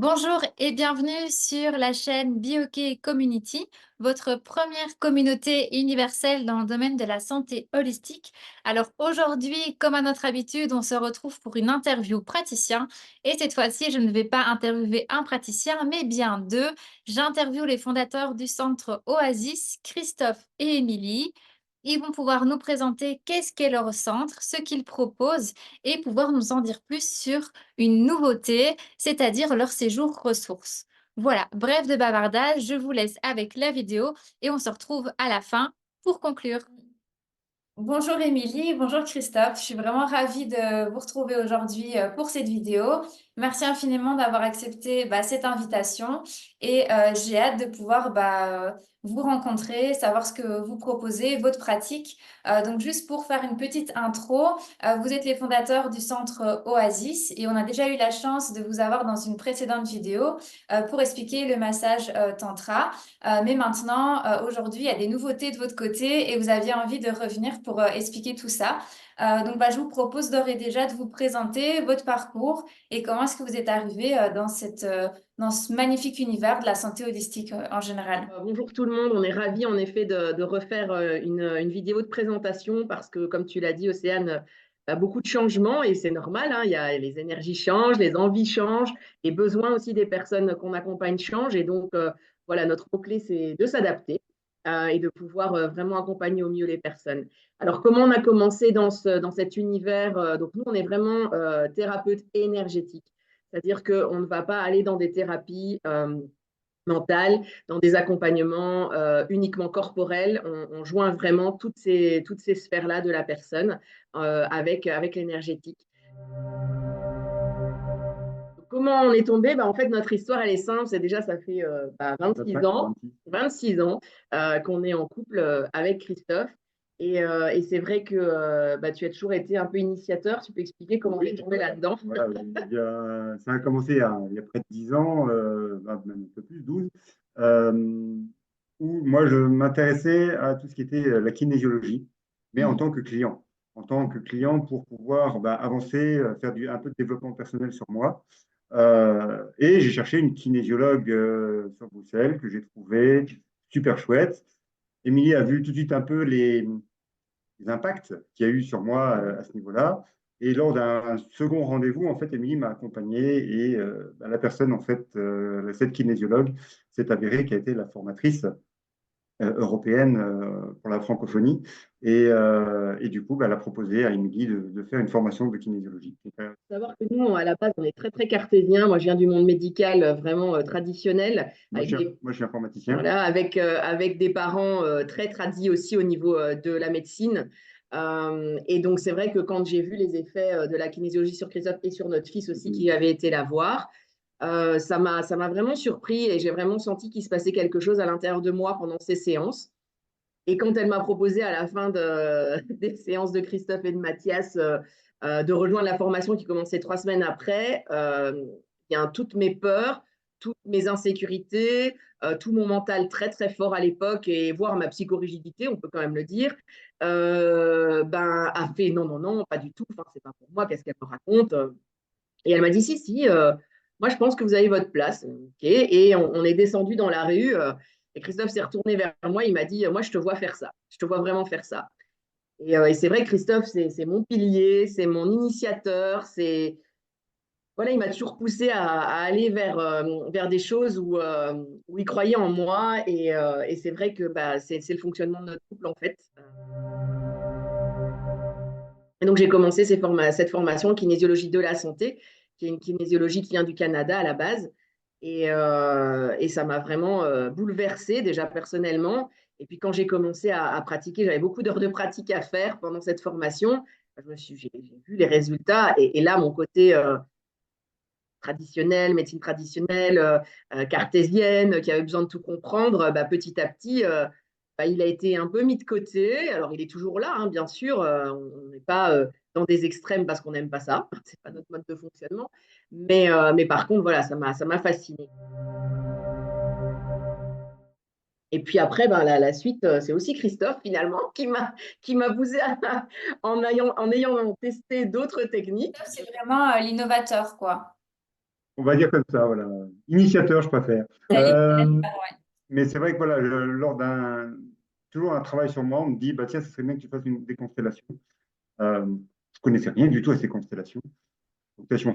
Bonjour et bienvenue sur la chaîne BioKay Community, votre première communauté universelle dans le domaine de la santé holistique. Alors aujourd'hui, comme à notre habitude, on se retrouve pour une interview praticien et cette fois-ci, je ne vais pas interviewer un praticien, mais bien deux. J'interviewe les fondateurs du centre Oasis, Christophe et Émilie. Ils vont pouvoir nous présenter qu'est-ce qu'est leur centre, ce qu'ils proposent et pouvoir nous en dire plus sur une nouveauté, c'est-à-dire leur séjour ressources. Voilà, bref de bavardage, je vous laisse avec la vidéo et on se retrouve à la fin pour conclure. Bonjour Émilie, bonjour Christophe, je suis vraiment ravie de vous retrouver aujourd'hui pour cette vidéo. Merci infiniment d'avoir accepté cette invitation et j'ai hâte de pouvoir vous rencontrer, savoir ce que vous proposez, votre pratique. Donc juste pour faire une petite intro, vous êtes les fondateurs du centre Oasis et on a déjà eu la chance de vous avoir dans une précédente vidéo pour expliquer le massage tantra. Mais maintenant, aujourd'hui, il y a des nouveautés de votre côté et vous aviez envie de revenir pour expliquer tout ça. Je vous propose d'ores et déjà de vous présenter votre parcours et comment est-ce que vous êtes arrivé dans ce magnifique univers de la santé holistique en général. Bonjour tout le monde, on est ravis en effet de refaire une vidéo de présentation parce que comme tu l'as dit Océane, beaucoup de changements et c'est normal, hein, les énergies changent, les envies changent, les besoins aussi des personnes qu'on accompagne changent et donc voilà, notre mot-clé c'est de s'adapter et de pouvoir vraiment accompagner au mieux les personnes. Alors comment on a commencé dans cet univers donc nous on est vraiment thérapeute énergétique, c'est-à-dire qu'on ne va pas aller dans des thérapies mentale, dans des accompagnements uniquement corporels. On joint vraiment toutes ces sphères-là de la personne avec l'énergétique. Comment on est tombé? En fait, notre histoire, elle est simple. C'est déjà, ça fait 26 ans qu'on est en couple avec Christophe. Et c'est vrai que tu as toujours été un peu initiateur. Tu peux expliquer comment on est tombé là-dedans? Voilà, ça a commencé il y a près de 10 ans, même un peu plus, 12, euh, où moi je m'intéressais à tout ce qui était la kinésiologie, mais en tant que client. En tant que client pour pouvoir avancer, faire un peu de développement personnel sur moi. Et j'ai cherché une kinésiologue sur Bruxelles que j'ai trouvée super chouette. Émilie a vu tout de suite un peu les impacts qu'il y a eu sur moi à ce niveau-là. Et lors d'un second rendez-vous, en fait, Émilie m'a accompagné et la personne, en fait, cette kinésiologue, s'est avérée qui a été la formatrice européenne pour la francophonie. Et du coup, elle a proposé à Émilie de faire une formation de kinésiologie. Il faut savoir que nous, à la base, on est très, très cartésien. Moi, je viens du monde médical vraiment traditionnel. Moi, je suis informaticien. Voilà, avec des parents très tradis aussi au niveau de la médecine. Et donc, c'est vrai que quand j'ai vu les effets de la kinésiologie sur Christophe et sur notre fils aussi qui avait été la voir, ça m'a vraiment surpris et j'ai vraiment senti qu'il se passait quelque chose à l'intérieur de moi pendant ces séances. Et quand elle m'a proposé à la fin des séances de Christophe et de Mathias de rejoindre la formation qui commençait 3 semaines après, toutes mes peurs, toutes mes insécurités, tout mon mental très très fort à l'époque et voire ma psychorigidité, on peut quand même le dire, a fait non, non, non, pas du tout, enfin, c'est pas pour moi, qu'est-ce qu'elle me raconte? Et elle m'a dit, si, si, moi je pense que vous avez votre place. Ok. Et on est descendu dans la rue et Christophe s'est retourné vers moi, il m'a dit, moi je te vois faire ça, je te vois vraiment faire ça. Et c'est vrai que Christophe, c'est mon pilier, c'est mon initiateur, voilà, il m'a toujours poussé à aller vers des choses où il croyait en moi. Et c'est vrai que c'est le fonctionnement de notre couple en fait. Et donc, j'ai commencé cette formation kinésiologie de la santé, qui est une kinésiologie qui vient du Canada à la base. Et ça m'a vraiment bouleversée, déjà personnellement. Et puis, quand j'ai commencé à pratiquer, j'avais beaucoup d'heures de pratique à faire pendant cette formation. J'ai vu les résultats. Et là, mon côté traditionnelle, médecine traditionnelle, cartésienne, qui avait besoin de tout comprendre, petit à petit, il a été un peu mis de côté. Alors, il est toujours là, hein, bien sûr. On n'est pas dans des extrêmes parce qu'on n'aime pas ça. C'est pas notre mode de fonctionnement. Mais par contre, voilà, ça m'a fasciné. Et puis après, la suite, c'est aussi Christophe, finalement, qui m'a poussé en ayant testé d'autres techniques. C'est vraiment l'innovateur, quoi. On va dire comme ça, voilà. Initiateur, je préfère. Allez, Euh, ouais. mais c'est vrai que voilà, lors toujours un travail sur moi, on me dit, bah tiens, ce serait bien que tu fasses des constellations. Euh, je connaissais rien du tout à ces constellations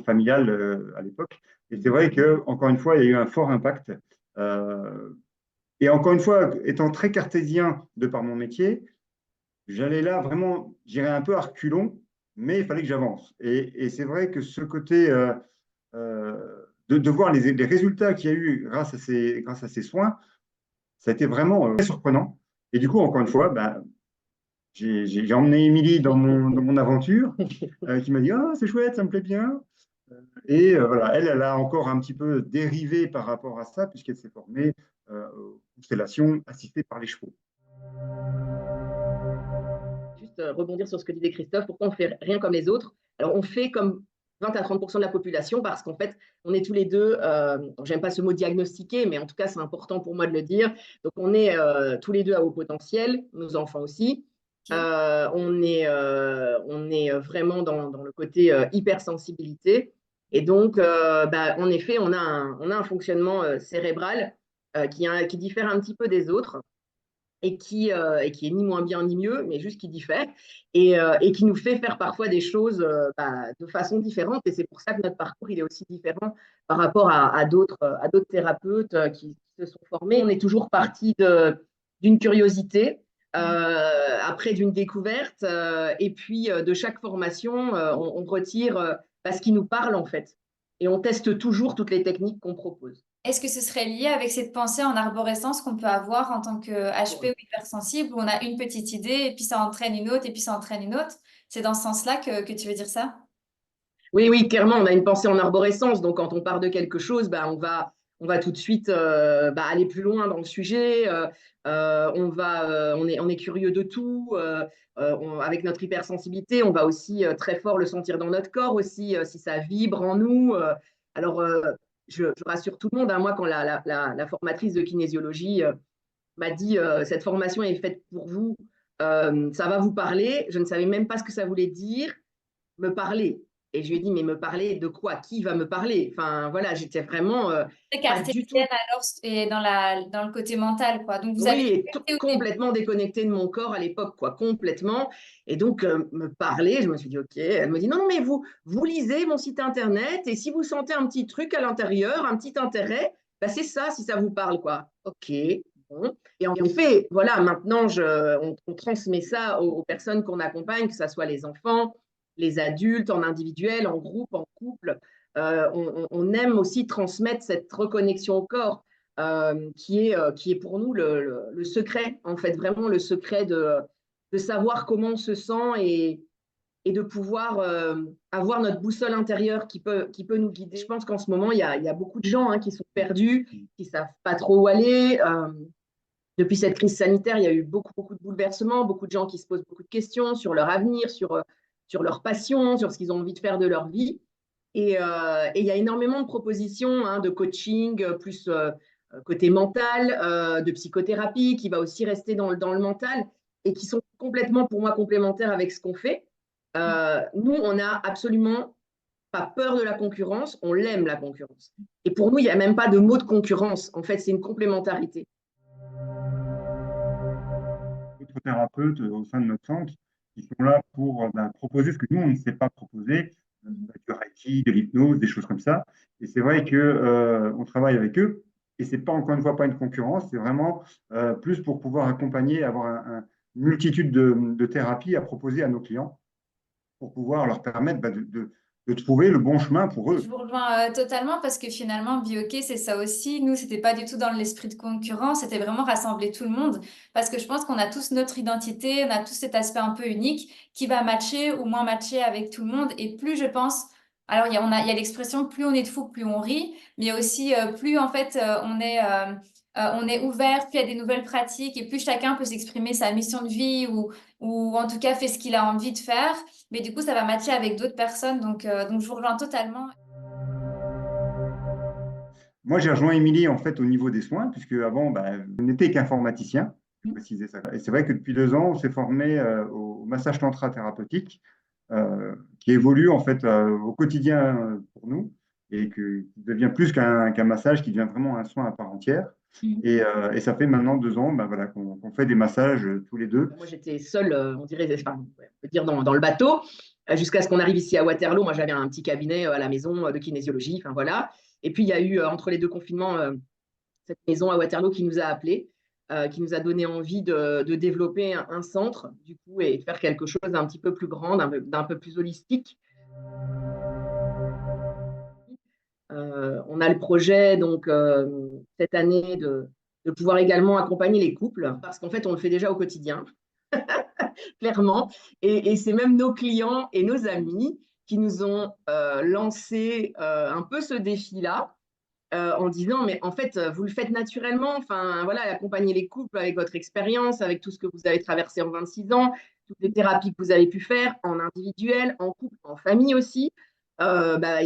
familiales à l'époque. Et c'est vrai que, encore une fois, il y a eu un fort impact. Euh, et encore une fois, étant très cartésien de par mon métier, j'allais là vraiment, j'irais un peu à reculons, mais il fallait que j'avance. Et c'est vrai que ce côté de voir les résultats qu'il y a eu grâce à ces soins, ça a été vraiment très surprenant. Et du coup, encore une fois, ben, j'ai emmené Émilie dans mon aventure, qui m'a dit, ah, c'est chouette, ça me plaît bien. Et voilà, elle a encore un petit peu dérivé par rapport à ça, puisqu'elle s'est formée aux constellations assistées par les chevaux. Juste rebondir sur ce que disait Christophe, pourquoi on fait rien comme les autres? Alors, on fait comme 20 à 30% de la population parce qu'en fait, on est tous les deux, j'aime pas ce mot diagnostiqué, mais en tout cas, c'est important pour moi de le dire. Donc, on est tous les deux à haut potentiel, nos enfants aussi. Ok. On est vraiment dans le côté hypersensibilité. Et donc, bah, en effet, on a un fonctionnement cérébral qui diffère un petit peu des autres et qui est ni moins bien ni mieux, mais juste qui diffère et qui nous fait faire parfois des choses bah, de façon différente. Et c'est pour ça que notre parcours il est aussi différent par rapport à d'autres thérapeutes qui se sont formés. On est toujours parti d'une curiosité, après d'une découverte, et puis de chaque formation, on retire ce qui nous parle en fait. Et on teste toujours toutes les techniques qu'on propose. Est-ce que ce serait lié avec cette pensée en arborescence qu'on peut avoir en tant que HP ou hypersensible, où on a une petite idée et puis ça entraîne une autre et puis ça entraîne une autre? C'est dans ce sens-là que tu veux dire ça? Oui, oui, clairement, on a une pensée en arborescence. Donc, quand on part de quelque chose, bah, on va tout de suite bah, aller plus loin dans le sujet. On est curieux de tout. Avec notre hypersensibilité, on va aussi très fort le sentir dans notre corps aussi, si ça vibre en nous. Alors, je rassure tout le monde, hein, moi, quand la formatrice de kinésiologie m'a dit cette formation est faite pour vous, ça va vous parler. Je ne savais même pas ce que ça voulait dire me parler. Et je lui ai dit, mais me parler de quoi? Qui va me parler? Enfin, voilà, j'étais vraiment Très pas du tout, cartésienne alors et dans le côté mental, quoi. Donc vous avez oui, détecté au début. complètement déconnectée de mon corps à l'époque, quoi, complètement. Et donc, me parler, je me suis dit, OK. Elle me dit, non, non, mais vous lisez mon site internet et si vous sentez un petit truc à l'intérieur, un petit intérêt, bah, c'est ça, si ça vous parle, quoi. OK. Bon. Et en effet, voilà, maintenant, on transmet ça aux personnes qu'on accompagne, que ce soit les enfants, les adultes, en individuel, en groupe, en couple. On aime aussi transmettre cette reconnexion au corps qui est pour nous le secret, en fait, vraiment le secret de savoir comment on se sent et de pouvoir avoir notre boussole intérieure qui peut nous guider. Je pense qu'en ce moment, il y a beaucoup de gens qui sont perdus, qui ne savent pas trop où aller. Depuis cette crise sanitaire, il y a eu beaucoup, beaucoup de bouleversements, beaucoup de gens qui se posent beaucoup de questions sur leur avenir, sur leur passion, sur ce qu'ils ont envie de faire de leur vie. Et il y a énormément de propositions de coaching, plus côté mental, de psychothérapie, qui va aussi rester dans le mental et qui sont complètement, pour moi, complémentaires avec ce qu'on fait. Nous, on n'a absolument pas peur de la concurrence, on l'aime la concurrence. Et pour nous, il n'y a même pas de mot de concurrence. En fait, c'est une complémentarité. D'autres thérapeutes au sein de notre centre qui sont là pour ben, proposer ce que nous, on ne sait pas proposer, du reiki, de l'hypnose, des choses comme ça. Et c'est vrai que on travaille avec eux. Et c'est pas encore une fois pas une concurrence, c'est vraiment plus pour pouvoir accompagner, avoir une multitude de thérapies à proposer à nos clients pour pouvoir leur permettre ben, de trouver le bon chemin pour eux. Je vous rejoins totalement parce que finalement, Bioké, c'est ça aussi. Nous, c'était pas du tout dans l'esprit de concurrence, c'était vraiment rassembler tout le monde parce que je pense qu'on a tous notre identité, on a tous cet aspect un peu unique qui va matcher ou moins matcher avec tout le monde. Et plus je pense, alors il y a l'expression plus on est de fou, plus on rit, mais aussi plus en fait on est ouvert, plus il y a des nouvelles pratiques et plus chacun peut s'exprimer sa mission de vie ou en tout cas fait ce qu'il a envie de faire. Mais du coup, ça va matcher avec d'autres personnes. Donc je vous rejoins totalement. Moi, j'ai rejoint Émilie en fait au niveau des soins, puisque avant, bah, je n'étais qu'informaticien, je précisais ça. Et c'est vrai que depuis 2 ans, on s'est formé au massage tantra thérapeutique, qui évolue en fait au quotidien pour nous. et qui devient plus qu'un massage, qui devient vraiment un soin à part entière. Et ça fait maintenant 2 ans voilà, qu'on fait des massages tous les deux. Moi, j'étais seule, on dirait, enfin, on peut dire dans le bateau, jusqu'à ce qu'on arrive ici à Waterloo. Moi, j'avais un petit cabinet à la maison de kinésiologie, enfin voilà. Et puis, il y a eu, entre les deux confinements, cette maison à Waterloo qui nous a appelés, qui nous a donné envie de développer un centre, du coup, et de faire quelque chose d'un petit peu plus grand, d'un peu plus holistique. On a le projet, donc, cette année, de pouvoir également accompagner les couples, parce qu'en fait, on le fait déjà au quotidien, clairement. Et c'est même nos clients et nos amis qui nous ont lancé un peu ce défi-là, en disant, mais en fait, vous le faites naturellement, enfin, voilà, accompagner les couples avec votre expérience, avec tout ce que vous avez traversé en 26 ans, toutes les thérapies que vous avez pu faire en individuel, en couple, en famille aussi. On a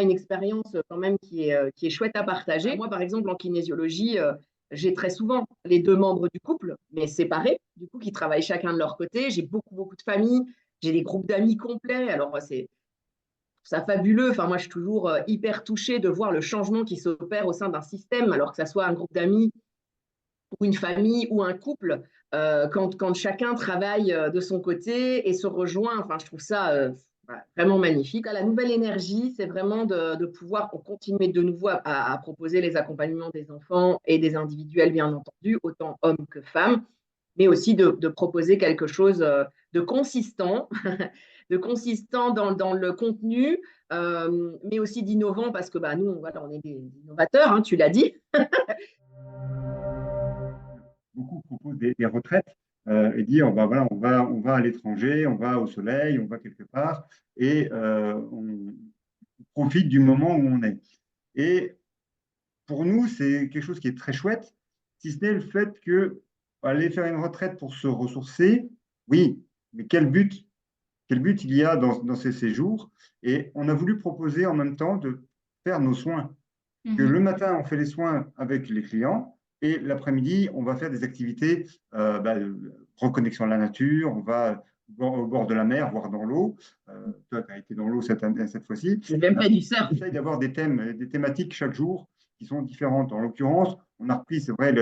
une expérience quand même qui est chouette à partager. Moi, par exemple, en kinésiologie, j'ai très souvent les deux membres du couple, mais séparés, du coup, qui travaillent chacun de leur côté. J'ai beaucoup, beaucoup de familles, j'ai des groupes d'amis complets. Alors, c'est ça fabuleux. Enfin, moi, je suis toujours hyper touchée de voir le changement qui s'opère au sein d'un système, alors que ça soit un groupe d'amis ou une famille ou un couple, quand chacun travaille de son côté et se rejoint. Enfin, je trouve ça vraiment magnifique. La nouvelle énergie, c'est vraiment de pouvoir continuer de nouveau à proposer les accompagnements des enfants et des individuels, bien entendu, autant hommes que femmes, mais aussi de proposer quelque chose de consistant, de consistant dans le contenu, mais aussi d'innovant, parce que nous, voilà, on est des innovateurs, hein, tu l'as dit. Beaucoup proposent des retraites et dire voilà, on va à l'étranger, on va au soleil, on va quelque part et on profite du moment où on est. Et pour nous, c'est quelque chose qui est très chouette, si ce n'est le fait que aller faire une retraite pour se ressourcer, oui, mais quel but il y a dans ces séjours? Et on a voulu proposer en même temps de faire nos soins. Que le matin, on fait les soins avec les clients et l'après-midi, on va faire des activités reconnexion à la nature, on va au bord de la mer, voire dans l'eau. Toi, tu as été dans l'eau cette fois-ci. J'ai même fait du surf. On essaye d'avoir des thèmes, des thématiques chaque jour qui sont différentes. En l'occurrence, on a repris, c'est vrai,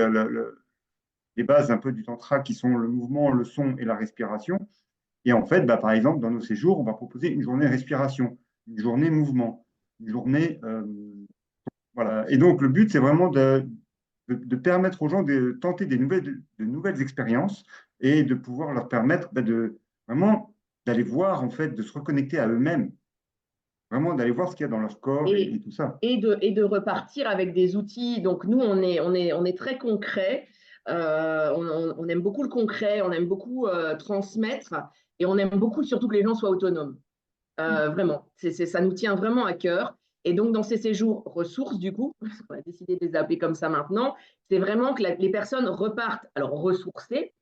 les bases un peu du tantra qui sont le mouvement, le son et la respiration. Et en fait, par exemple, dans nos séjours, on va proposer une journée respiration, une journée mouvement, une journée voilà. Et donc, le but, c'est vraiment de permettre aux gens de tenter de nouvelles expériences et de pouvoir leur permettre de vraiment d'aller voir, en fait, de se reconnecter à eux-mêmes, vraiment d'aller voir ce qu'il y a dans leur corps et tout ça. Et de repartir avec des outils. Donc, nous, on est très concret. On aime beaucoup le concret, on aime beaucoup transmettre et on aime beaucoup surtout que les gens soient autonomes. Vraiment, ça nous tient vraiment à cœur. Et donc, dans ces séjours ressources, du coup, on a décidé de les appeler comme ça maintenant, c'est vraiment que les personnes repartent, alors ressourcées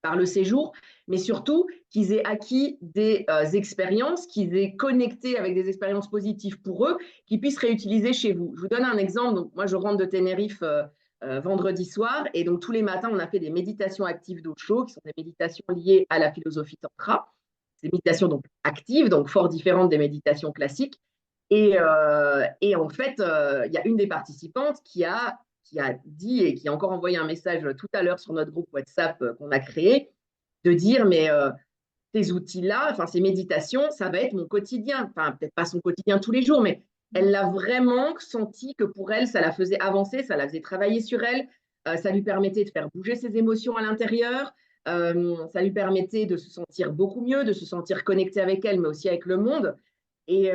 par le séjour, mais surtout qu'ils aient acquis des expériences, qu'ils aient connecté avec des expériences positives pour eux, qu'ils puissent réutiliser chez vous. Je vous donne un exemple. Donc, moi, je rentre de Tenerife vendredi soir, et donc tous les matins, on a fait des méditations actives d'Osho, qui sont des méditations liées à la philosophie tantra. Des méditations donc actives, donc fort différentes des méditations classiques. Et en fait, il y a une des participantes qui a dit et qui a encore envoyé un message tout à l'heure sur notre groupe WhatsApp qu'on a créé, de dire, mais ces outils-là, enfin ces méditations, ça va être mon quotidien. Enfin, peut-être pas son quotidien tous les jours, mais elle l'a vraiment senti que pour elle, ça la faisait avancer, ça la faisait travailler sur elle, ça lui permettait de faire bouger ses émotions à l'intérieur, ça lui permettait de se sentir beaucoup mieux, de se sentir connectée avec elle, mais aussi avec le monde. Et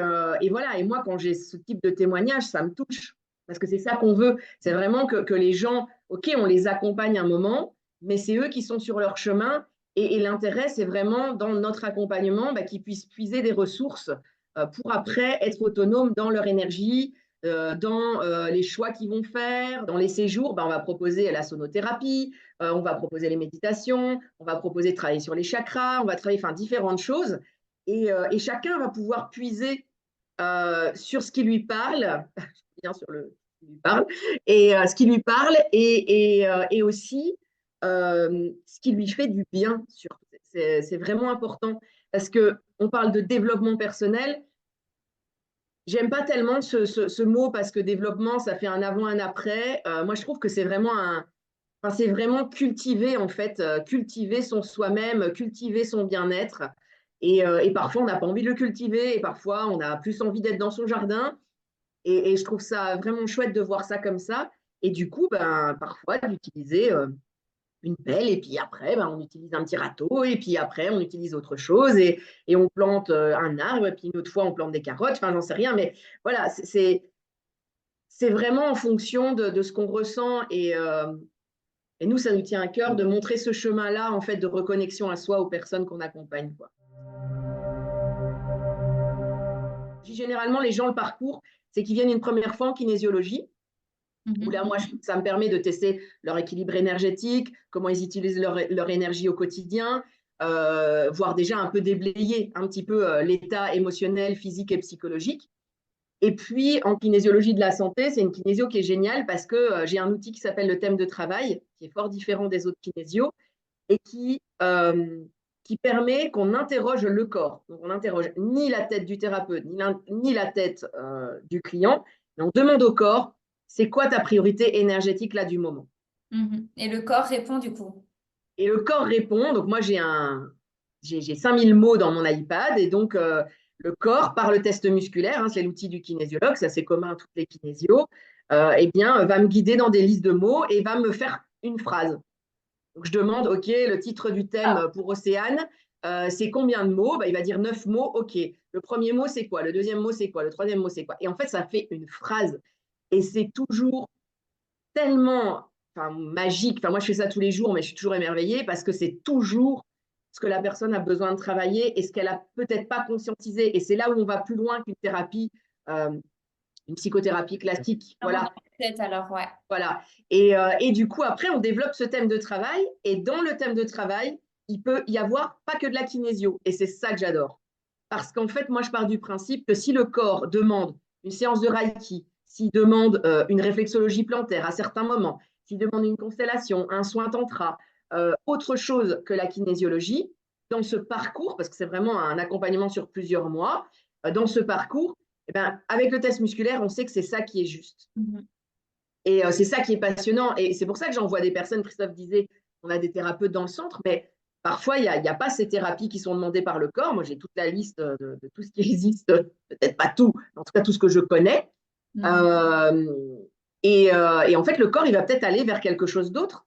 voilà, et moi, quand j'ai ce type de témoignage, ça me touche, parce que c'est ça qu'on veut. C'est vraiment que les gens, OK, on les accompagne un moment, mais c'est eux qui sont sur leur chemin. Et l'intérêt, c'est vraiment dans notre accompagnement qu'ils puissent puiser des ressources pour après être autonomes dans leur énergie, dans les choix qu'ils vont faire. Dans les séjours, on va proposer la sonothérapie, on va proposer les méditations, on va proposer de travailler sur les chakras, on va travailler différentes choses. Et chacun va pouvoir puiser sur ce qui lui parle, bien sur le ce qui lui parle, et ce qui lui parle, et aussi ce qui lui fait du bien. C'est vraiment important parce qu'on parle de développement personnel, J'aime pas tellement ce mot parce que développement, ça fait un avant, un après. Moi, je trouve que c'est vraiment enfin, c'est vraiment cultiver, en fait, cultiver son soi-même, cultiver son bien-être. Et parfois, on n'a pas envie de le cultiver, et parfois, on a plus envie d'être dans son jardin. Et je trouve ça vraiment chouette de voir ça comme ça. Et du coup, ben, parfois, d'utiliser une pelle, et puis après, ben, on utilise un petit râteau, et puis après, on utilise autre chose, et on plante un arbre, et puis une autre fois, on plante des carottes, enfin, j'en sais rien, mais voilà, c'est vraiment en fonction de ce qu'on ressent, et nous, ça nous tient à cœur de montrer ce chemin-là, en fait, de reconnexion à soi, aux personnes qu'on accompagne, quoi. Généralement, les gens, le parcours, c'est qu'ils viennent une première fois en kinésiologie, où là, moi, ça me permet de tester leur équilibre énergétique, comment ils utilisent leur énergie au quotidien, voire déjà un peu déblayer un petit peu l'état émotionnel, physique et psychologique. Et puis, en kinésiologie de la santé, c'est une kinésio qui est géniale parce que j'ai un outil qui s'appelle le thème de travail, qui est fort différent des autres kinésios, et qui permet qu'on interroge le corps. Donc, on n'interroge ni la tête du thérapeute, ni la tête du client, mais on demande au corps, c'est quoi ta priorité énergétique là du moment? Et le corps répond du coup. Et le corps répond, donc moi j'ai 5000 mots dans mon iPad, et donc le corps, par le test musculaire, hein, c'est l'outil du kinésiologue, ça c'est commun à toutes les kinésios, eh bien, va me guider dans des listes de mots et va me faire une phrase. Donc je demande, OK, le titre du thème pour Océane, c'est combien de mots? Bah, il va dire 9 mots, OK. Le premier mot, c'est quoi? Le deuxième mot, c'est quoi? Le troisième mot, c'est quoi? Et en fait, ça fait une phrase. Et c'est toujours tellement, enfin, magique. Enfin, moi, je fais ça tous les jours, mais je suis toujours émerveillée parce que c'est toujours ce que la personne a besoin de travailler et ce qu'elle a peut-être pas conscientisé. Et c'est là où on va plus loin qu'une thérapie, euh, une psychothérapie classique. Voilà. Peut-être alors, ouais. Voilà. Et du coup, après, on développe ce thème de travail. Et dans le thème de travail, il peut y avoir pas que de la kinésio. Et c'est ça que j'adore. Parce qu'en fait, moi, je pars du principe que si le corps demande une séance de Reiki, s'il demande une réflexologie plantaire à certains moments, s'il demande une constellation, un soin tantra, autre chose que la kinésiologie, dans ce parcours, parce que c'est vraiment un accompagnement sur plusieurs mois, dans ce parcours, eh ben, avec le test musculaire, on sait que c'est ça qui est juste. Et c'est ça qui est passionnant. Et c'est pour ça que j'envoie des personnes, Christophe disait, on a des thérapeutes dans le centre, mais parfois, il n'y a pas ces thérapies qui sont demandées par le corps. Moi, j'ai toute la liste de tout ce qui existe, peut-être pas tout, mais en tout cas tout ce que je connais. Et en fait, le corps, il va peut-être aller vers quelque chose d'autre.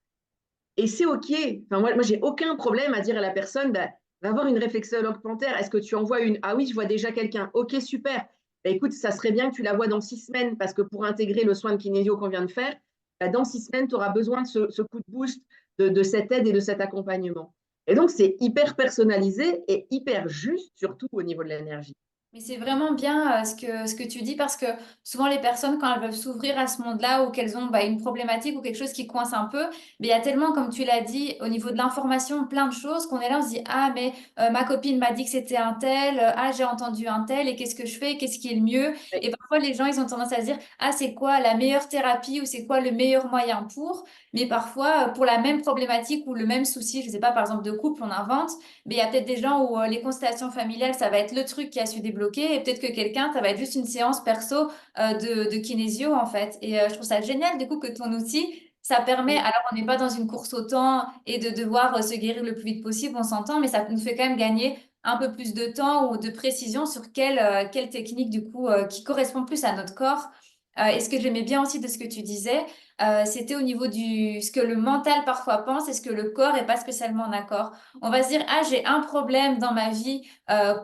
Et c'est OK. Enfin, moi j'ai aucun problème à dire à la personne, bah, va voir une réflexologue plantaire. Est-ce que tu en vois une? Ah oui, je vois déjà quelqu'un. OK, super. Bah, écoute, ça serait bien que tu la vois dans 6 semaines parce que pour intégrer le soin de kinésio qu'on vient de faire, bah, dans 6 semaines, tu auras besoin de ce coup de boost, de cette aide et de cet accompagnement. Et donc, c'est hyper personnalisé et hyper juste, surtout au niveau de l'énergie. Mais c'est vraiment bien ce que tu dis parce que souvent les personnes, quand elles veulent s'ouvrir à ce monde-là ou qu'elles ont une problématique ou quelque chose qui coince un peu, mais il y a tellement, comme tu l'as dit, au niveau de l'information, plein de choses qu'on est là, on se dit, ah, mais ma copine m'a dit que c'était un tel, ah, j'ai entendu un tel, et qu'est-ce que je fais, qu'est-ce qui est le mieux? Et parfois les gens, ils ont tendance à se dire, ah, c'est quoi la meilleure thérapie ou c'est quoi le meilleur moyen pour? Mais parfois, pour la même problématique ou le même souci, je sais pas, par exemple de couple, on invente. Mais il y a peut-être des gens où les constellations familiales, ça va être le truc qui a su débloquer. Et peut-être que quelqu'un, ça va être juste une séance perso de kinésio, en fait. Et je trouve ça génial, du coup, que ton outil, ça permet, alors on n'est pas dans une course au temps et de devoir se guérir le plus vite possible, on s'entend, mais ça nous fait quand même gagner un peu plus de temps ou de précision sur quelle technique, du coup, qui correspond plus à notre corps. Et ce que j'aimais bien aussi de ce que tu disais, c'était au niveau du ce que le mental parfois pense et ce que le corps est pas spécialement en accord. On va se dire, ah, j'ai un problème dans ma vie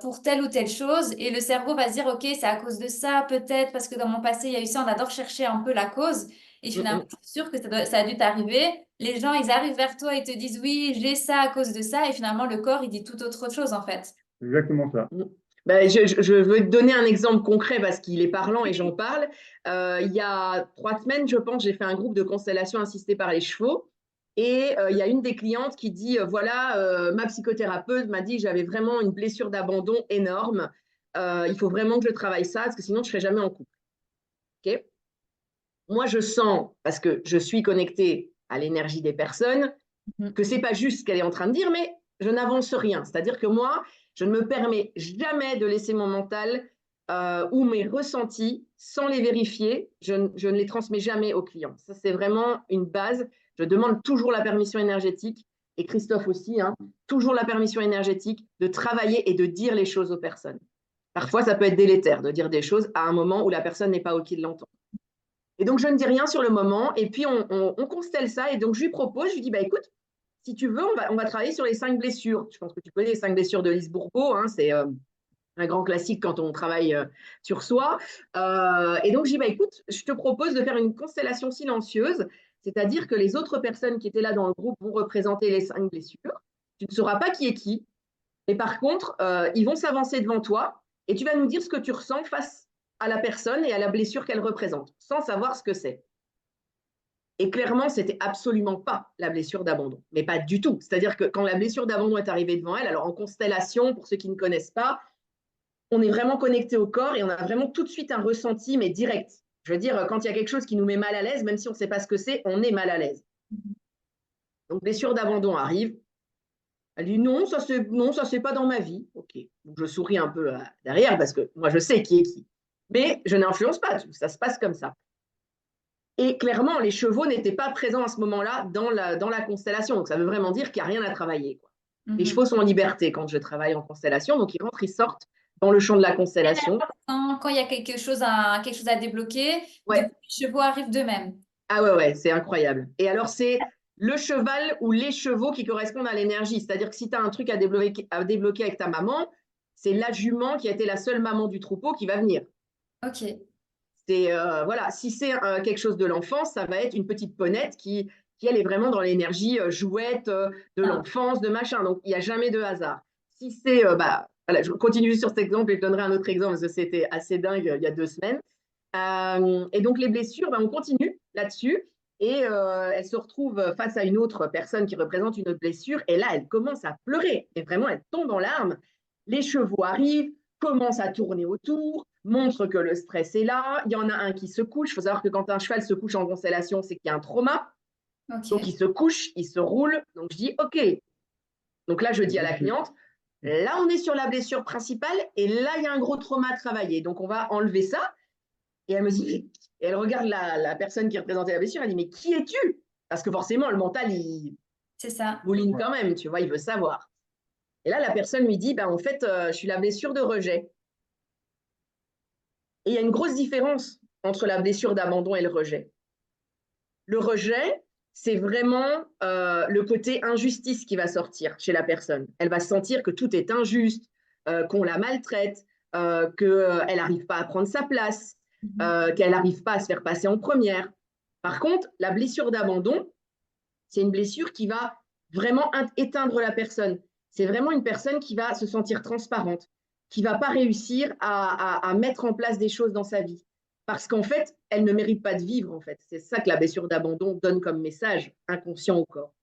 pour telle ou telle chose, et le cerveau va se dire, ok, c'est à cause de ça, peut-être, parce que dans mon passé, il y a eu ça, on adore chercher un peu la cause. Et finalement, je suis sûre que ça a dû t'arriver. Les gens, ils arrivent vers toi et te disent, oui, j'ai ça à cause de ça, et finalement, le corps, il dit tout autre chose, en fait. Exactement ça. Ben, je veux te donner un exemple concret parce qu'il est parlant et j'en parle. Il y a 3 semaines, je pense, j'ai fait un groupe de constellation assisté par les chevaux. Et il y a une des clientes qui dit, voilà, ma psychothérapeute m'a dit que j'avais vraiment une blessure d'abandon énorme. Il faut vraiment que je travaille ça parce que sinon, je ne serai jamais en couple. Okay. Moi, je sens, parce que je suis connectée à l'énergie des personnes, que ce n'est pas juste ce qu'elle est en train de dire, mais je n'avance rien. C'est-à-dire que moi, je ne me permets jamais de laisser mon mental ou mes ressentis, sans les vérifier, je ne les transmets jamais aux clients. Ça, c'est vraiment une base. Je demande toujours la permission énergétique, et Christophe aussi, hein, toujours la permission énergétique de travailler et de dire les choses aux personnes. Parfois, ça peut être délétère de dire des choses à un moment où la personne n'est pas OK de l'entendre. Et donc, je ne dis rien sur le moment, et puis on constelle ça, et donc je lui propose, je lui dis, bah, écoute, si tu veux, on va travailler sur les 5 blessures. Je pense que tu connais les 5 blessures de Lise Bourbeau, hein, c'est un grand classique quand on travaille sur soi. Et donc, j'ai dit, bah, écoute, je te propose de faire une constellation silencieuse, c'est-à-dire que les autres personnes qui étaient là dans le groupe vont représenter les 5 blessures. Tu ne sauras pas qui est qui, mais par contre, ils vont s'avancer devant toi et tu vas nous dire ce que tu ressens face à la personne et à la blessure qu'elle représente, sans savoir ce que c'est. Et clairement, c'était absolument pas la blessure d'abandon, mais pas du tout. C'est-à-dire que quand la blessure d'abandon est arrivée devant elle, alors en constellation, pour ceux qui ne connaissent pas, on est vraiment connecté au corps et on a vraiment tout de suite un ressenti, mais direct. Je veux dire, quand il y a quelque chose qui nous met mal à l'aise, même si on ne sait pas ce que c'est, on est mal à l'aise. Donc, blessure d'abandon arrive. Elle dit non, ça c'est pas dans ma vie. Ok. Donc, je souris un peu derrière parce que moi je sais qui est qui. Mais je n'influence pas, ça se passe comme ça. Et clairement, les chevaux n'étaient pas présents à ce moment-là dans la constellation. Donc ça veut vraiment dire qu'il n'y a rien à travailler, quoi. Les chevaux sont en liberté quand je travaille en constellation, donc ils rentrent, ils sortent dans le champ de la constellation. Quand il y a quelque chose à débloquer, du Ouais. coup, les chevaux arrivent d'eux-mêmes. Ah ouais, c'est incroyable. Et alors, c'est le cheval ou les chevaux qui correspondent à l'énergie. C'est-à-dire que si tu as un truc à débloquer avec ta maman, c'est la jument qui a été la seule maman du troupeau qui va venir. Ok. Voilà, si c'est quelque chose de l'enfance, ça va être une petite ponette qui elle est vraiment dans l'énergie jouette de l'enfance, de machin. Donc, il n'y a jamais de hasard. Si c'est, voilà, je continue sur cet exemple et je donnerai un autre exemple parce que c'était assez dingue il y a 2 semaines. Et donc, les blessures, on continue là-dessus. Et elle se retrouve face à une autre personne qui représente une autre blessure. Et là, elle commence à pleurer. Et vraiment, elle tombe en larmes. Les chevaux arrivent, commencent à tourner autour, montrent que le stress est là. Il y en a un qui se couche. Il faut savoir que quand un cheval se couche en constellation, c'est qu'il y a un trauma. Ok. Donc, il se couche, il se roule. Donc, je dis, OK. Donc là, je dis à la cliente, là, on est sur la blessure principale. Et là, il y a un gros trauma à travailler. Donc, on va enlever ça. Et elle me dit, et elle regarde la personne qui représentait la blessure, elle dit, mais qui es-tu? Parce que forcément, le mental, il C'est ça. mouline quand même, tu vois, il veut savoir. Et là, la personne lui dit, en fait, je suis la blessure de rejet. Et il y a une grosse différence entre la blessure d'abandon et le rejet. Le rejet, c'est vraiment le côté injustice qui va sortir chez la personne. Elle va sentir que tout est injuste, qu'on la maltraite, qu'elle n'arrive pas à prendre sa place, qu'elle n'arrive pas à se faire passer en première. Par contre, la blessure d'abandon, c'est une blessure qui va vraiment éteindre la personne. C'est vraiment une personne qui va se sentir transparente, qui ne va pas réussir à mettre en place des choses dans sa vie. Parce qu'en fait, elle ne mérite pas de vivre, en fait. C'est ça que la blessure d'abandon donne comme message inconscient au corps.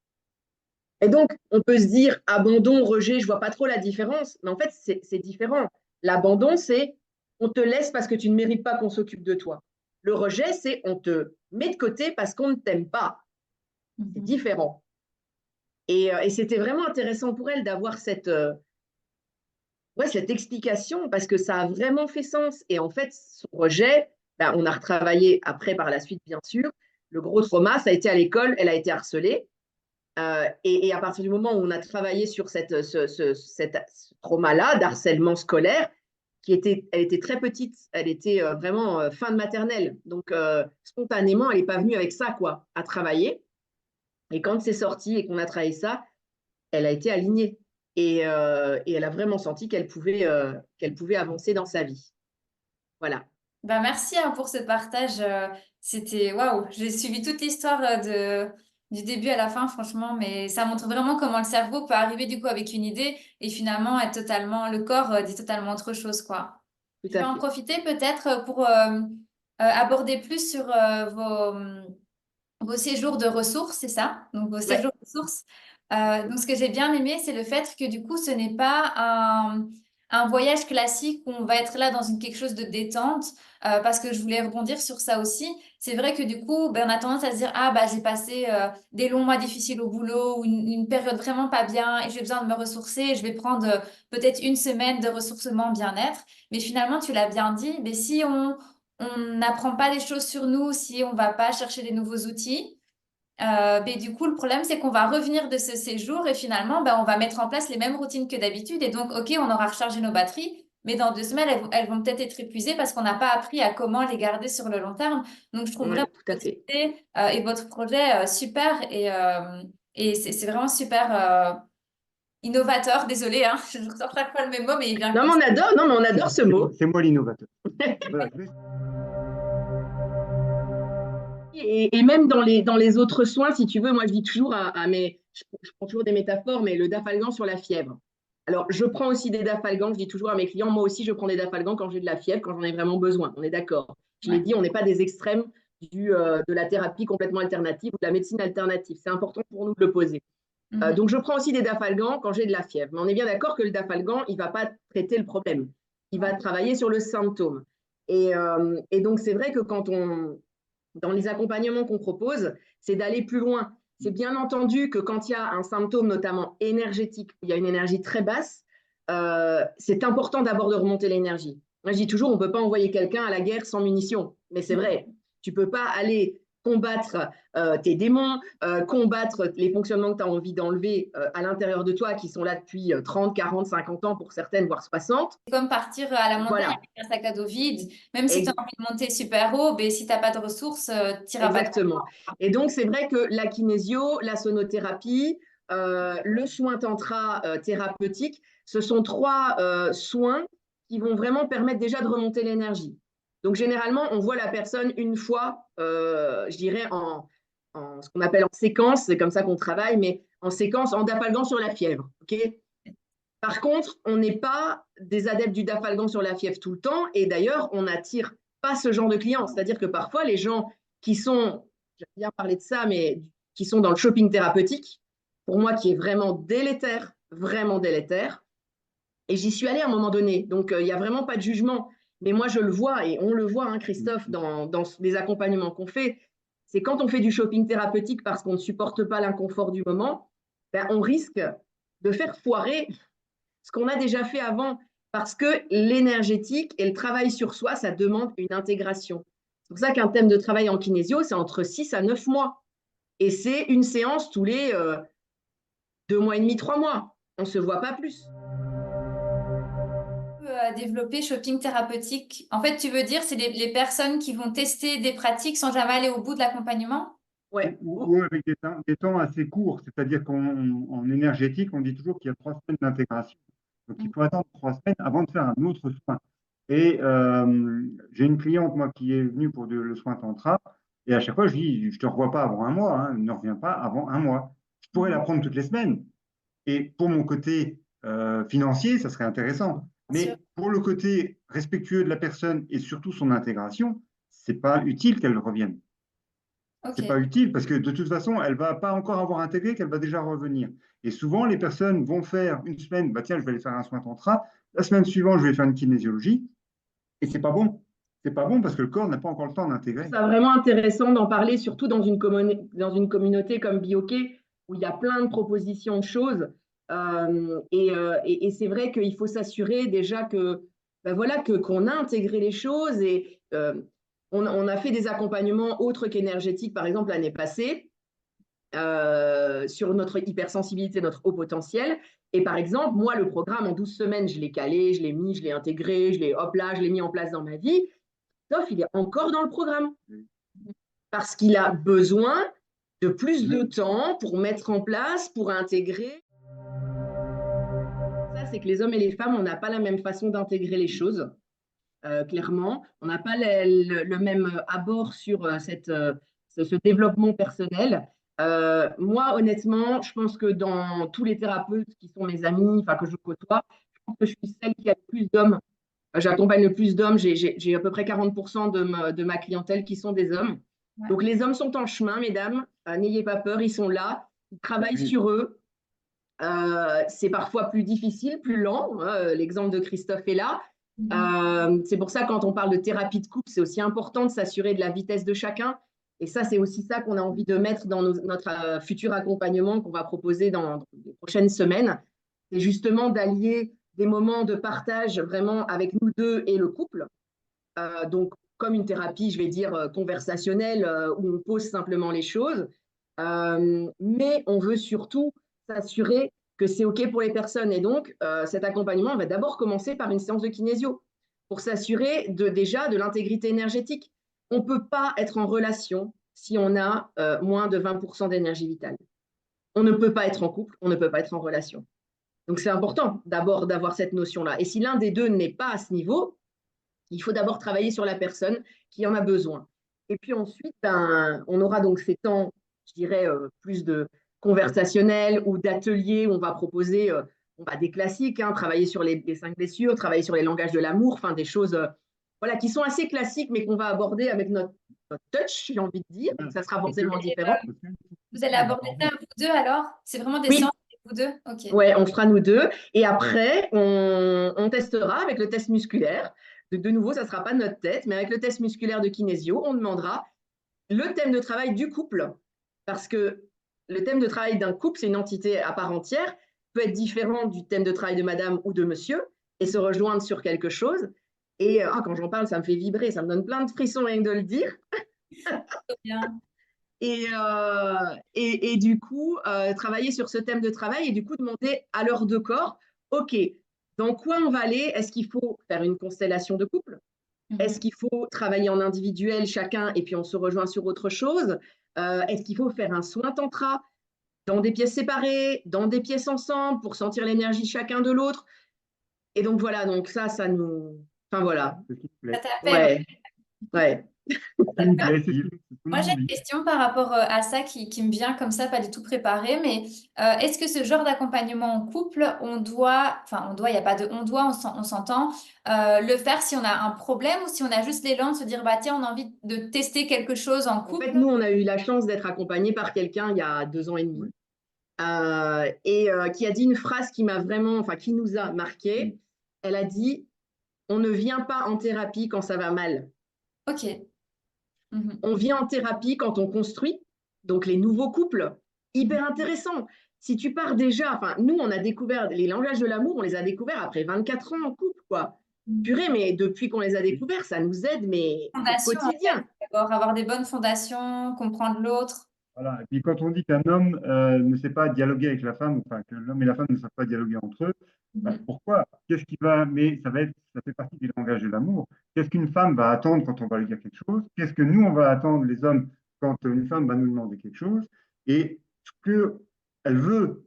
Et donc, on peut se dire abandon, rejet, je ne vois pas trop la différence. Mais en fait, c'est différent. L'abandon, c'est on te laisse parce que tu ne mérites pas qu'on s'occupe de toi. Le rejet, c'est on te met de côté parce qu'on ne t'aime pas. C'est différent. Et c'était vraiment intéressant pour elle d'avoir cette explication parce que ça a vraiment fait sens. Et en fait, son rejet, on a retravaillé après par la suite, bien sûr. Le gros trauma, ça a été à l'école, elle a été harcelée. Et à partir du moment où on a travaillé sur ce trauma-là, d'harcèlement scolaire, elle était très petite, elle était vraiment fin de maternelle. Donc, spontanément, elle n'est pas venue avec ça, quoi, à travailler. Et quand c'est sorti et qu'on a travaillé ça, elle a été alignée. Et elle a vraiment senti qu'elle pouvait avancer dans sa vie. Voilà. Merci pour ce partage. C'était waouh. J'ai suivi toute l'histoire du début à la fin, franchement, mais ça montre vraiment comment le cerveau peut arriver du coup avec une idée et finalement être totalement, le corps dit totalement autre chose, quoi. Tout Je vais à en fait. profiter peut-être pour aborder plus sur vos séjours de ressources, c'est ça? Donc vos Ouais. séjours de ressources. Donc ce que j'ai bien aimé, c'est le fait que du coup, ce n'est pas un voyage classique où on va être là dans quelque chose de détente, parce que je voulais rebondir sur ça aussi. C'est vrai que du coup, ben, on a tendance à se dire, ah bah j'ai passé des longs mois difficiles au boulot ou une période vraiment pas bien et j'ai besoin de me ressourcer et je vais prendre peut-être une semaine de ressourcement bien-être. Mais finalement, tu l'as bien dit, mais si on n'apprend pas des choses sur nous, si on va pas chercher des nouveaux outils, mais du coup, le problème, c'est qu'on va revenir de ce séjour et finalement, ben, on va mettre en place les mêmes routines que d'habitude. Et donc, OK, on aura rechargé nos batteries, mais dans 2 semaines, elles vont peut-être être épuisées parce qu'on n'a pas appris à comment les garder sur le long terme. Donc, je trouve Ouais, vraiment tout à votre fait. idée et votre projet super et c'est vraiment super innovateur. Désolée, hein, je ne sors chaque fois le même mot, mais il vient Non, comme mais ça. on adore, non, mais on adore ce mot. C'est moi l'innovateur. Voilà, Et même dans les autres soins, si tu veux, moi je dis toujours je prends toujours des métaphores, mais le dafalgan sur la fièvre. Alors, je prends aussi des dafalgans, je dis toujours à mes clients, moi aussi je prends des dafalgans quand j'ai de la fièvre, quand j'en ai vraiment besoin. On est d'accord. Je l'ai Ouais. dit, on n'est pas des extrêmes de la thérapie complètement alternative ou de la médecine alternative. C'est important pour nous de le poser. Mhm. Donc, je prends aussi des dafalgans quand j'ai de la fièvre. Mais on est bien d'accord que le dafalgan, il ne va pas traiter le problème. Il va travailler sur le symptôme. Et donc, c'est vrai que dans les accompagnements qu'on propose, c'est d'aller plus loin. C'est bien entendu que quand il y a un symptôme, notamment énergétique, où il y a une énergie très basse, c'est important d'abord de remonter l'énergie. Moi, je dis toujours, on ne peut pas envoyer quelqu'un à la guerre sans munitions. Mais c'est vrai, tu ne peux pas aller combattre tes démons, combattre les fonctionnements que tu as envie d'enlever à l'intérieur de toi, qui sont là depuis 30, 40, 50 ans pour certaines, voire 60. C'est comme partir à la montagne Voilà, avec un sac à dos vide. Même si tu as Ex- envie de monter super haut, ben, si tu n'as pas de ressources, tu n'iras pas. exactement. Et donc, c'est vrai que la kinésio, la sonothérapie, le soin tantra thérapeutique, ce sont trois soins qui vont vraiment permettre déjà de remonter l'énergie. Donc, généralement, on voit la personne une fois, je dirais, en ce qu'on appelle en séquence, c'est comme ça qu'on travaille, mais en séquence, en dafalgan sur la fièvre. Okay. Par contre, on n'est pas des adeptes du dafalgan sur la fièvre tout le temps, et d'ailleurs, on n'attire pas ce genre de clients. C'est-à-dire que parfois, les gens qui sont, j'aime bien parler de ça, mais qui sont dans le shopping thérapeutique, pour moi, qui est vraiment délétère, et j'y suis allée à un moment donné. Donc, il n'y a vraiment pas de jugement. Mais moi, je le vois, et on le voit, hein, Christophe, dans les accompagnements qu'on fait, c'est quand on fait du shopping thérapeutique parce qu'on ne supporte pas l'inconfort du moment, ben, on risque de faire foirer ce qu'on a déjà fait avant, parce que l'énergétique et le travail sur soi, ça demande une intégration. C'est pour ça qu'un thème de travail en kinésio, c'est entre 6 à 9 mois. Et c'est une séance tous les 2 mois et demi, 3 mois. On ne se voit pas plus. Développer shopping thérapeutique. En fait, tu veux dire, c'est les personnes qui vont tester des pratiques sans jamais aller au bout de l'accompagnement? Ouais. ou avec des temps assez courts, c'est-à-dire qu'en énergétique, on dit toujours qu'il y a 3 semaines d'intégration. Donc, il faut attendre 3 semaines avant de faire un autre soin. Et j'ai une cliente, moi, qui est venue pour le soin tantra, et à chaque fois, je dis, je ne te revois pas avant un mois, hein, ne reviens pas avant un mois. Je pourrais la prendre toutes les semaines. Et pour mon côté financier, ça serait intéressant. Bien sûr. Mais pour le côté respectueux de la personne et surtout son intégration, c'est pas utile qu'elle revienne. C'est pas Ok. utile parce que de toute façon, elle va pas encore avoir intégré qu'elle va déjà revenir. Et souvent, les personnes vont faire une semaine, bah tiens, je vais aller faire un soin tantra. La semaine suivante, je vais faire une kinésiologie. Et c'est pas bon. C'est pas bon parce que le corps n'a pas encore le temps d'intégrer. C'est vraiment intéressant d'en parler, surtout dans une communauté comme Bioké, où il y a plein de propositions de choses. Et c'est vrai qu'il faut s'assurer déjà que, ben voilà, qu'on a intégré les choses. Et on a fait des accompagnements autres qu'énergétiques, par exemple, l'année passée, sur notre hypersensibilité, notre haut potentiel. Et par exemple, moi, le programme en 12 semaines, je l'ai calé, je l'ai mis, je l'ai intégré, je l'ai mis en place dans ma vie. Sauf il est encore dans le programme parce qu'il a besoin de plus de temps pour mettre en place, pour intégrer. Ça, c'est que les hommes et les femmes, on n'a pas la même façon d'intégrer les choses, clairement. On n'a pas le même abord sur ce développement personnel. Moi, honnêtement, je pense que dans tous les thérapeutes qui sont mes amis, enfin que je côtoie, je pense que je suis celle qui a le plus d'hommes. J'accompagne le plus d'hommes. J'ai à peu près 40% de ma clientèle qui sont des hommes. Ouais. Donc, les hommes sont en chemin, mesdames. N'ayez pas peur, ils sont là. Ils travaillent Oui. sur eux. c'est parfois plus difficile, plus lent. L'exemple de Christophe est là. C'est pour ça, quand on parle de thérapie de couple, c'est aussi important de s'assurer de la vitesse de chacun. Et ça, c'est aussi ça qu'on a envie de mettre dans notre futur accompagnement qu'on va proposer dans les prochaines semaines. C'est justement d'allier des moments de partage vraiment avec nous deux et le couple. Donc, comme une thérapie, je vais dire, conversationnelle, où on pose simplement les choses. Mais on veut surtout s'assurer que c'est OK pour les personnes. Et donc, cet accompagnement va d'abord commencer par une séance de kinésio pour s'assurer déjà de l'intégrité énergétique. On ne peut pas être en relation si on a moins de 20% d'énergie vitale. On ne peut pas être en couple, on ne peut pas être en relation. Donc, c'est important d'abord d'avoir cette notion-là. Et si l'un des deux n'est pas à ce niveau, il faut d'abord travailler sur la personne qui en a besoin. Et puis ensuite, on aura donc ces temps, je dirais, plus de conversationnel ou d'atelier où on va proposer des classiques, travailler sur les 5 blessures, travailler sur les langages de l'amour, enfin des choses voilà, qui sont assez classiques, mais qu'on va aborder avec notre touch, j'ai envie de dire. Ça sera forcément différent. Vous allez aborder ça vous deux alors? C'est vraiment des Oui. séances avec vous deux? Ok. Ouais, on fera nous deux. Et après, on testera avec le test musculaire. De nouveau, ça ne sera pas notre tête, mais avec le test musculaire de kinésio, on demandera le thème de travail du couple. Parce que le thème de travail d'un couple, c'est une entité à part entière, peut être différent du thème de travail de madame ou de monsieur et se rejoindre sur quelque chose. Et quand j'en parle, ça me fait vibrer, ça me donne plein de frissons rien que de le dire. Bien. Et du coup, travailler sur ce thème de travail et du coup demander à leurs deux corps, OK, dans quoi on va aller? Est-ce qu'il faut faire une constellation de couple? Est-ce qu'il faut travailler en individuel chacun et puis on se rejoint sur autre chose? Est-ce qu'il faut faire un soin tantra dans des pièces séparées, dans des pièces ensemble pour sentir l'énergie chacun de l'autre? Et donc voilà, donc ça nous... Enfin voilà. Ça t'appelle. Ouais. Moi, j'ai une question par rapport à ça qui me vient comme ça, pas du tout préparée, mais est-ce que ce genre d'accompagnement en couple, il n'y a pas de on doit, on s'entend, le faire si on a un problème ou si on a juste l'élan de se dire, bah tiens, on a envie de tester quelque chose en En couple? fait, nous, on a eu la chance d'être accompagnés par quelqu'un il y a 2 ans et demi. Qui a dit une phrase qui m'a vraiment, enfin, qui nous a marqué. Elle a dit, on ne vient pas en thérapie quand ça va mal. Ok. On vient en thérapie quand on construit. Donc, les nouveaux couples, hyper intéressant. Si tu pars déjà, enfin, nous, on a découvert les langages de l'amour, on les a découverts après 24 ans en couple, quoi. Purée, mais depuis qu'on les a découverts, ça nous aide, mais au quotidien. En fait, d'abord, avoir des bonnes fondations, comprendre l'autre. Voilà. Et puis quand on dit qu'un homme ne sait pas dialoguer avec la femme, enfin que l'homme et la femme ne savent pas dialoguer entre eux, pourquoi? Qu'est-ce qui va? Mais ça fait partie des langages de l'amour. Qu'est-ce qu'une femme va attendre quand on va lui dire quelque chose? Qu'est-ce que nous on va attendre les hommes quand une femme va nous demander quelque chose? Et ce que elle veut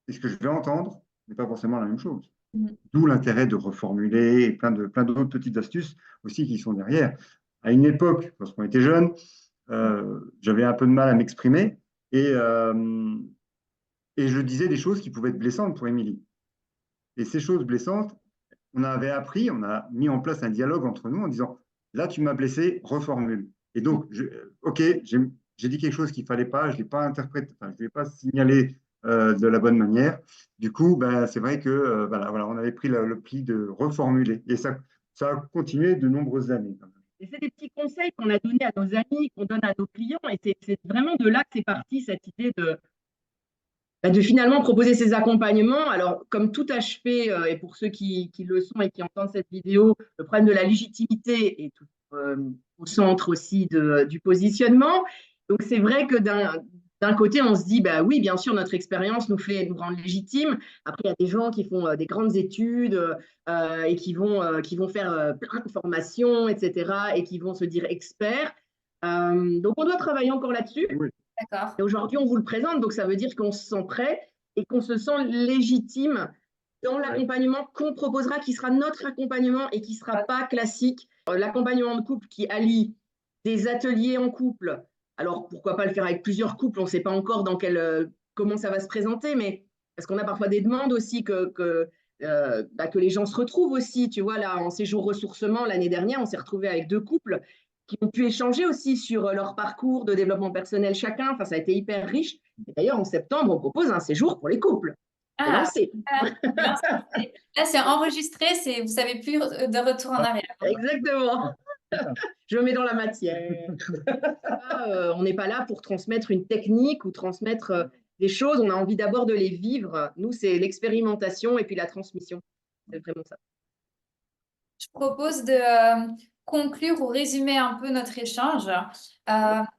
et ce que je vais entendre n'est pas forcément la même chose. D'où l'intérêt de reformuler et plein d'autres petites astuces aussi qui sont derrière. À une époque, lorsqu'on était jeune, j'avais un peu de mal à m'exprimer et je disais des choses qui pouvaient être blessantes pour Émilie. Et ces choses blessantes, on avait appris, on a mis en place un dialogue entre nous en disant, là tu m'as blessé, reformule. Et donc, ok, j'ai dit quelque chose qu'il ne fallait pas, je ne l'ai pas interprété, enfin, je ne l'ai pas signalé de la bonne manière. Du coup, ben, c'est vrai que voilà, on avait pris le pli de reformuler. Et ça a continué de nombreuses années. Et c'est des petits conseils qu'on a donnés à nos amis, qu'on donne à nos clients. Et c'est vraiment de là que c'est parti, cette idée de finalement proposer ces accompagnements. Alors, comme tout HP, et pour ceux qui le sont et qui entendent cette vidéo, le problème de la légitimité est tout, au centre aussi du positionnement. Donc, c'est vrai que d'un côté, on se dit, bah oui, bien sûr, notre expérience nous rend légitime. Après, il y a des gens qui font des grandes études et qui vont faire plein de formations, etc., et qui vont se dire experts. Donc, on doit travailler encore là-dessus. Oui. D'accord. Et aujourd'hui, on vous le présente, donc ça veut dire qu'on se sent prêt et qu'on se sent légitime dans l'accompagnement qu'on proposera, qui sera notre accompagnement et qui ne sera pas classique. L'accompagnement de couple qui allie des ateliers en couple. Alors, pourquoi pas le faire avec plusieurs couples? On ne sait pas encore comment ça va se présenter, mais parce qu'on a parfois des demandes aussi que les gens se retrouvent aussi. Tu vois, là, en séjour ressourcement, l'année dernière, on s'est retrouvé avec 2 couples qui ont pu échanger aussi sur leur parcours de développement personnel chacun. Enfin, ça a été hyper riche. Et d'ailleurs, en septembre, on propose un séjour pour les couples. C'est Ah, lancé. bien, là, c'est enregistré, vous savez plus de retour en arrière. Exactement. Je me mets dans la matière. On n'est pas là pour transmettre une technique ou transmettre des choses. On a envie d'abord de les vivre. Nous, c'est l'expérimentation et puis la transmission. C'est vraiment ça. Je propose de conclure ou résumer un peu notre échange.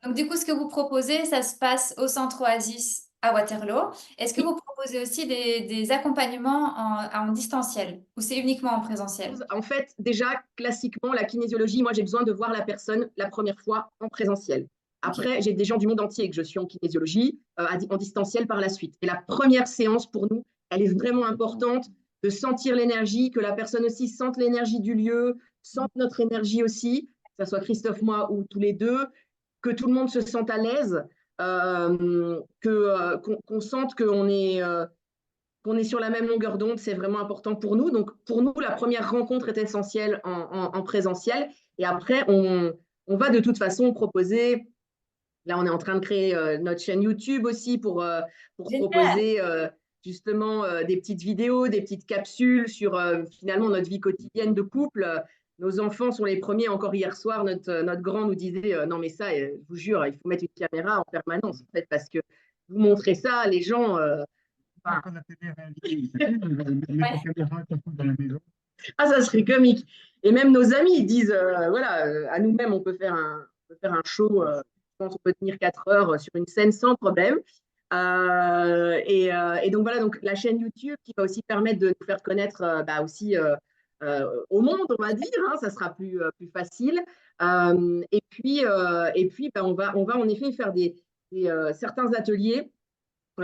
Donc, du coup, ce que vous proposez, ça se passe au Centre Oasis à Waterloo. Est-ce que vous proposez aussi des accompagnements en distanciel ou c'est uniquement en présentiel? En fait, déjà, classiquement, la kinésiologie, moi, j'ai besoin de voir la personne la première fois en présentiel. Ok. Après, j'ai des gens du monde entier que je suis en kinésiologie, en distanciel par la suite. Et la première séance, pour nous, elle est vraiment importante de sentir l'énergie, que la personne aussi sente l'énergie du lieu, sente notre énergie aussi, que ce soit Christophe, moi ou tous les deux, que tout le monde se sente à l'aise, qu'on sente qu'on est sur la même longueur d'onde, c'est vraiment important pour nous. Donc, pour nous, la première rencontre est essentielle en présentiel. Et après, on va de toute façon proposer. Là, on est en train de créer notre chaîne YouTube aussi pour Génial. proposer justement des petites vidéos, des petites capsules sur finalement notre vie quotidienne de couple. Nos enfants sont les premiers. Encore hier soir, notre grand nous disait non, mais ça, je vous jure, il faut mettre une caméra en permanence, en fait, parce que vous montrez ça, les gens. Quand la télé-réalité, on met ta caméra dans la maison. Ah, ça serait comique. Et même nos amis disent, voilà, à nous-mêmes, on peut faire un show, je pense qu'on peut tenir 4 heures sur une scène sans problème. Et donc voilà, donc la chaîne YouTube qui va aussi permettre de nous faire connaître bah, aussi au monde, on va dire, hein, ça sera plus facile. Et puis bah, on va en effet faire certains ateliers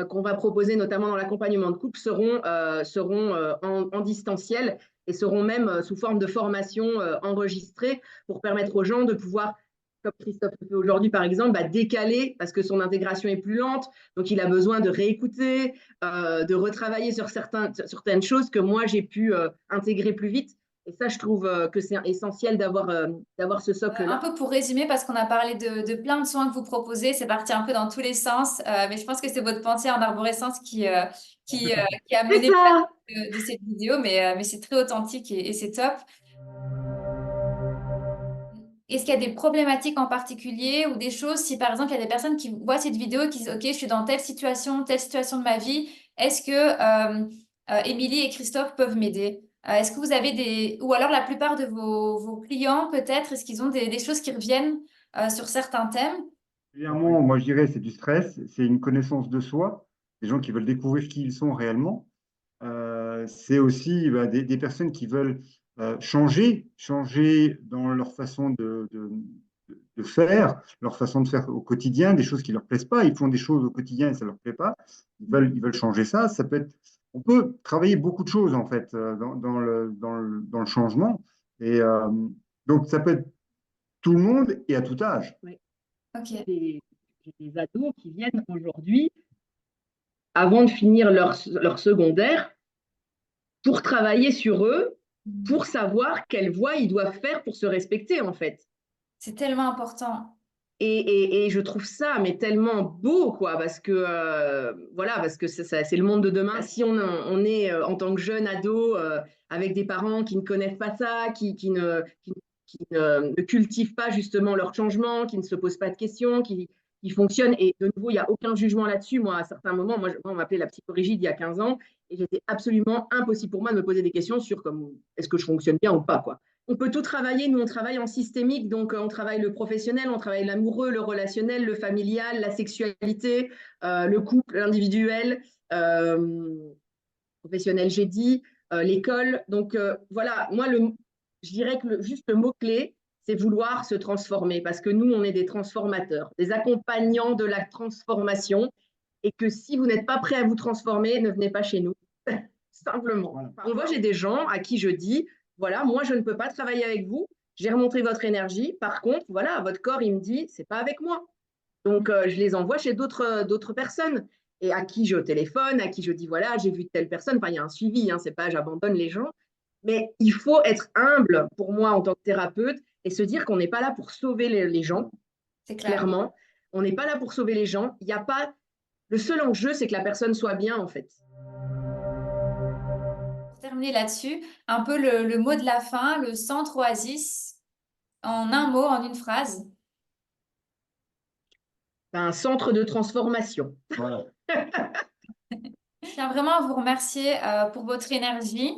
qu'on va proposer notamment dans l'accompagnement de couple seront en distanciel et seront même sous forme de formation enregistrée pour permettre aux gens de pouvoir, comme Christophe le fait aujourd'hui par exemple, bah, décaler parce que son intégration est plus lente, donc il a besoin de réécouter, de retravailler sur certaines choses que moi j'ai pu intégrer plus vite. Et ça, je trouve que c'est essentiel d'avoir ce Un socle-là. peu pour résumer, parce qu'on a parlé de plein de soins que vous proposez, c'est parti un peu dans tous les sens, mais je pense que c'est votre pensée en arborescence qui a C'est mené ça. de cette vidéo, mais c'est très authentique et c'est top. Est-ce qu'il y a des problématiques en particulier ou des choses, si par exemple il y a des personnes qui voient cette vidéo et qui disent, OK, je suis dans telle situation de ma vie, est-ce que Émilie et Christophe peuvent m'aider? Est-ce que vous avez ou alors la plupart de vos clients peut-être, est-ce qu'ils ont des choses qui reviennent sur certains thèmes? Clairement, moi je dirais c'est du stress, c'est une connaissance de soi, des gens qui veulent découvrir qui ils sont réellement. C'est aussi bah, des personnes qui veulent changer dans leur façon de faire, leur façon de faire au quotidien, des choses qui ne leur plaisent pas. Ils font des choses au quotidien et ça ne leur plaît pas. Ils veulent changer ça. Ça peut être, on peut travailler beaucoup de choses en fait dans le changement. Et donc ça peut être tout le monde et à tout âge. Oui. OK. J'ai des ados qui viennent aujourd'hui avant de finir leur secondaire pour travailler sur eux, pour savoir quelle voie ils doivent faire pour se respecter en fait. C'est tellement important. Et je trouve ça mais tellement beau quoi parce que voilà parce que c'est le monde de demain. Si on est en tant que jeune ado avec des parents qui ne connaissent pas ça, qui ne cultivent pas justement leur changement, qui ne se posent pas de questions, qui fonctionnent. Et de nouveau, il n'y a aucun jugement là-dessus. Moi, à certains moments, moi on m'appelait la psychorigide il y a 15 ans et j'étais absolument impossible pour moi de me poser des questions sur comme est-ce que je fonctionne bien ou pas quoi. On peut tout travailler. Nous, on travaille en systémique, donc on travaille le professionnel, on travaille l'amoureux, le relationnel, le familial, la sexualité, le couple, l'individuel, professionnel, j'ai dit, l'école. Donc voilà, moi, je dirais que juste le mot-clé, c'est vouloir se transformer, parce que nous, on est des transformateurs, des accompagnants de la transformation, et que si vous n'êtes pas prêt à vous transformer, ne venez pas chez nous, simplement. Voilà. Moi, j'ai des gens à qui je dis, voilà, moi, je ne peux pas travailler avec vous, j'ai remonté votre énergie, par contre, voilà, votre corps, il me dit, c'est pas avec moi. Donc, je les envoie chez d'autres personnes et à qui j'ai au téléphone, à qui je dis, voilà, j'ai vu telle personne. Enfin, il y a un suivi, hein, c'est pas j'abandonne les gens. Mais il faut être humble pour moi en tant que thérapeute et se dire qu'on n'est pas là pour sauver les gens, C'est clair. clairement. On n'est pas là pour sauver les gens. Il n'y a pas. Le seul enjeu, c'est que la personne soit bien, en fait. terminer là-dessus, un peu le mot de la fin, le centre Oasis, en un mot, en une phrase. Un centre de transformation. Voilà. Je tiens vraiment à vous remercier pour votre énergie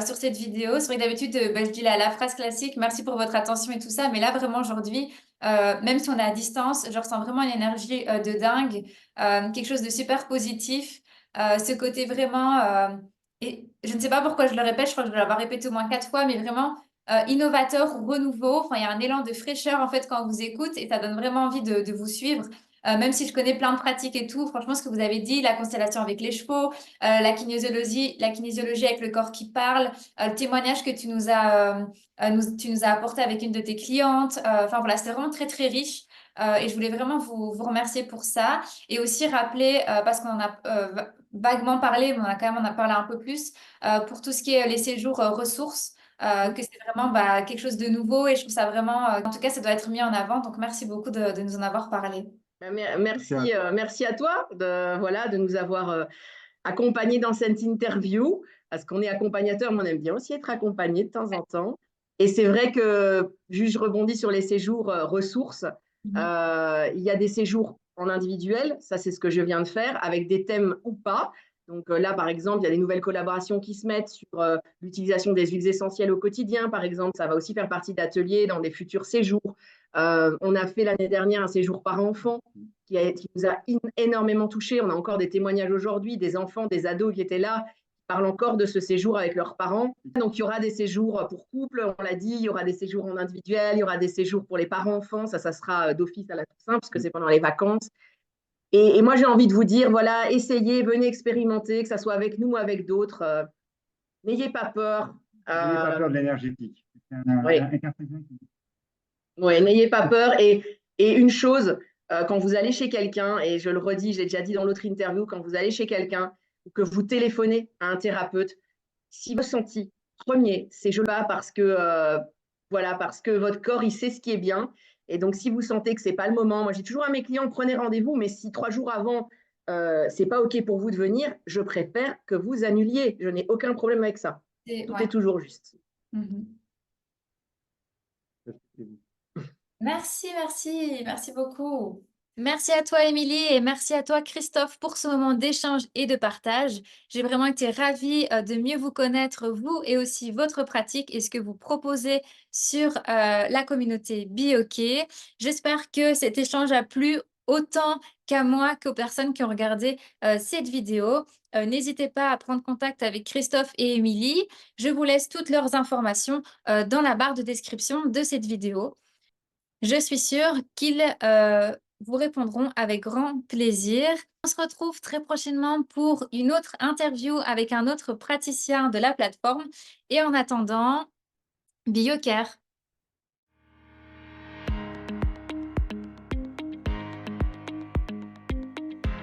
sur cette vidéo. C'est vrai que d'habitude, je dis la phrase classique, merci pour votre attention et tout ça, mais là, vraiment, aujourd'hui, même si on est à distance, je ressens vraiment une énergie de dingue, quelque chose de super positif. Ce côté vraiment, et je ne sais pas pourquoi je le répète, je crois que je dois l'avoir répété au moins 4 fois, mais vraiment innovateur, renouveau. Enfin, il y a un élan de fraîcheur en fait quand on vous écoute et ça donne vraiment envie de vous suivre. Même si je connais plein de pratiques et tout, franchement, ce que vous avez dit, la constellation avec les chevaux, la kinésiologie avec le corps qui parle, le témoignage que tu nous as apporté avec une de tes clientes. Enfin voilà, c'était vraiment très très riche. Et je voulais vraiment vous remercier pour ça. Et aussi rappeler, parce qu'on en a vaguement parlé, mais on en a parlé un peu plus, pour tout ce qui est les séjours ressources, que c'est vraiment quelque chose de nouveau. Et je trouve ça vraiment, en tout cas, ça doit être mis en avant. Donc merci beaucoup de nous en avoir parlé. Merci à toi de nous avoir accompagnés dans cette interview, parce qu'on est accompagnateur, mais on aime bien aussi être accompagné de temps en temps. Et c'est vrai que, juste je rebondis sur les séjours ressources, Mhm. il y a des séjours en individuel, ça c'est ce que je viens de faire, avec des thèmes ou pas. Donc là, par exemple, il y a des nouvelles collaborations qui se mettent sur l'utilisation des huiles essentielles au quotidien, par exemple. Ça va aussi faire partie d'ateliers dans des futurs séjours. On a fait l'année dernière un séjour par enfant qui nous a énormément touchés. On a encore des témoignages aujourd'hui, des enfants, des ados qui étaient là, qui parlent encore de ce séjour avec leurs parents. Donc, il y aura des séjours pour couple, on l'a dit, il y aura des séjours en individuel, il y aura des séjours pour les parents-enfants. Ça sera d'office à la Toussaint, puisque c'est pendant les vacances. Et moi, j'ai envie de vous dire, voilà, essayez, venez expérimenter, que ce soit avec nous ou avec d'autres. N'ayez pas peur. N'ayez pas peur de l'énergétique. C'est Oui, un cartésien qui dit. ouais, n'ayez pas peur. Et une chose, quand vous allez chez quelqu'un, et je le redis, j'ai déjà dit dans l'autre interview, quand vous allez chez quelqu'un ou que vous téléphonez à un thérapeute, si vous sentez, premier, c'est je pas parce que voilà, parce que votre corps il sait ce qui est bien. Et donc si vous sentez que c'est pas le moment, moi j'ai toujours à mes clients prenez rendez-vous, mais si 3 jours avant c'est pas ok pour vous de venir, je préfère que vous annuliez. Je n'ai aucun problème avec ça. Tout Ouais. est toujours juste. Mhm. Merci, merci, merci beaucoup. Merci à toi, Émilie, et merci à toi, Christophe, pour ce moment d'échange et de partage. J'ai vraiment été ravie de mieux vous connaître, vous et aussi votre pratique et ce que vous proposez sur la communauté BioK. J'espère que cet échange a plu autant qu'à moi qu'aux personnes qui ont regardé cette vidéo. N'hésitez pas à prendre contact avec Christophe et Émilie. Je vous laisse toutes leurs informations dans la barre de description de cette vidéo. Je suis sûre qu'ils vous répondront avec grand plaisir. On se retrouve très prochainement pour une autre interview avec un autre praticien de la plateforme. Et en attendant, BioCare.